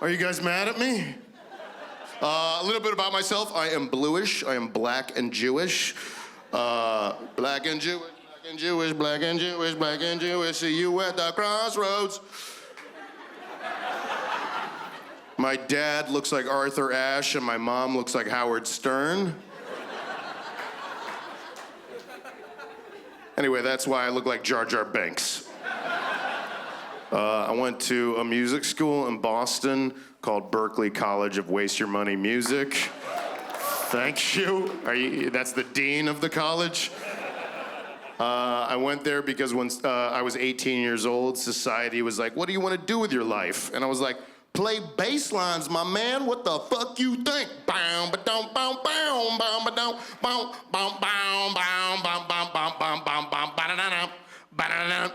Are you guys mad at me? A little bit about myself. I am bluish. I am black and Jewish. Black and Jewish, black and Jewish, black and Jewish, black and Jewish. See you at the crossroads. My dad looks like Arthur Ashe, and my mom looks like Howard Stern. Anyway, that's why I look like Jar Jar Binks. I went to a music school in Boston called Berklee College of Waste Your Money Music. Thank you. That's the dean of the college. I went there because when I was 18 years old, society was like, what do you want to do with your life? And I was like, play bass lines, my man. What the fuck you think? Bow, ba-dum, bow, bow, bow, ba-dum, bow, bow, bow, bow, bow, bow, bow, bow, bow, bow, ba-da-da-dum, ba-da-da-dum.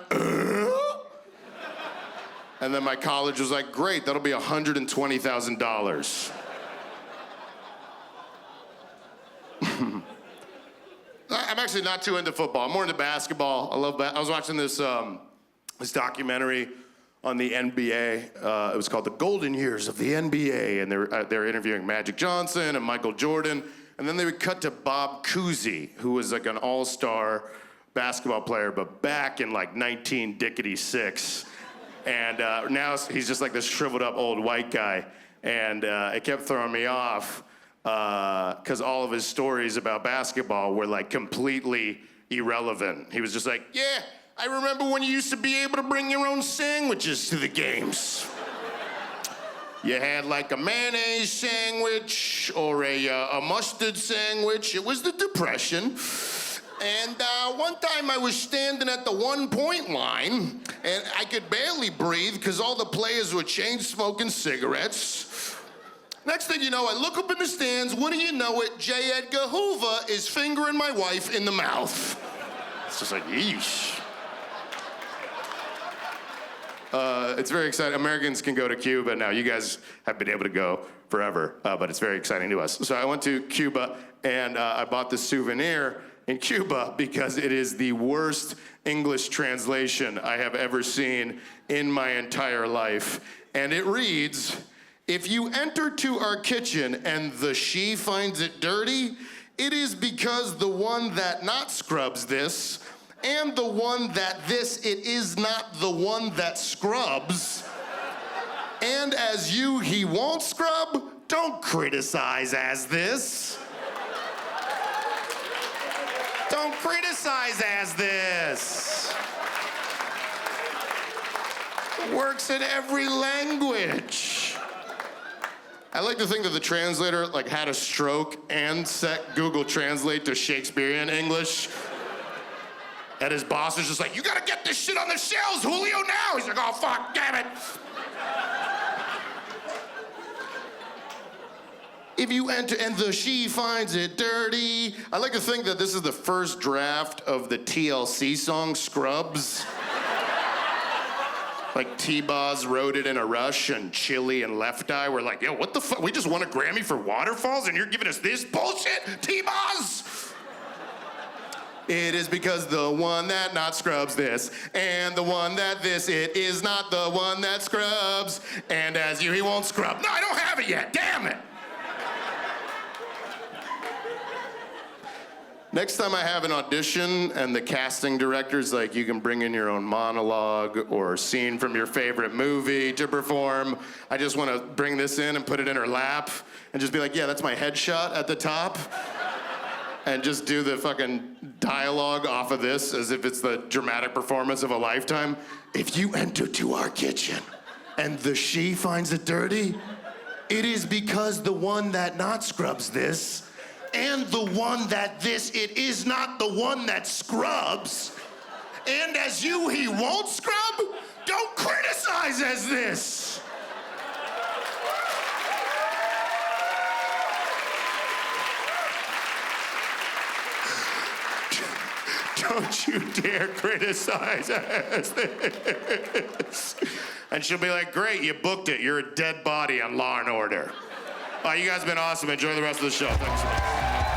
And then my college was like, great, that'll be $120,000. I'm actually not too into football. I'm more into basketball. I love that. I was watching this documentary on the NBA. It was called The Golden Years of the NBA, and they were interviewing Magic Johnson and Michael Jordan, and then they would cut to Bob Cousy, who was like an all-star basketball player, but back in like 1966. And now he's just like this shriveled up old white guy. And it kept throwing me off because all of his stories about basketball were like completely irrelevant. He was just like, yeah, I remember when you used to be able to bring your own sandwiches to the games. You had like a mayonnaise sandwich or a mustard sandwich. It was the Depression. And one time I was standing at the 1-point line, and I could barely breathe because all the players were chain-smoking cigarettes. Next thing you know, I look up in the stands, wouldn't you know it, J. Edgar Hoover is fingering my wife in the mouth. It's just like, yeesh. It's very exciting. Americans can go to Cuba now. You guys have been able to go forever, but it's very exciting to us. So I went to Cuba, and I bought this souvenir in Cuba because it is the worst English translation I have ever seen in my entire life. And it reads, if you enter to our kitchen and the she finds it dirty, it is because the one that not scrubs this, and the one that this it is not the one that scrubs. And as you he won't scrub, don't criticize as this. Don't criticize as this. Works in every language. I like to think that the translator like had a stroke and set Google Translate to Shakespearean English. And his boss was just like, you gotta get this shit on the shelves, Julio, now. He's like, oh, fuck, damn it. If you enter and the she finds it dirty. I like to think that this is the first draft of the TLC song, Scrubs. Like T-Boz wrote it in a rush, and Chili and Left Eye were like, yo, what the fuck? We just won a Grammy for Waterfalls and you're giving us this bullshit, T-Boz? It is because the one that not scrubs this, and the one that this, it is not the one that scrubs, and as you, he won't scrub. No, I don't have it yet, damn it. Next time I have an audition and the casting director's like, you can bring in your own monologue or scene from your favorite movie to perform, I just want to bring this in and put it in her lap and just be like, yeah, that's my headshot at the top. And just do the fucking dialogue off of this as if it's the dramatic performance of a lifetime. If you enter to our kitchen and the she finds it dirty, it is because the one that not scrubs this, and the one that this, it is not the one that scrubs. And as you, he won't scrub, don't criticize as this. Don't you dare criticize as this. And she'll be like, great, you booked it. You're a dead body on Law and Order. You guys have been awesome. Enjoy the rest of the show. Thanks so much.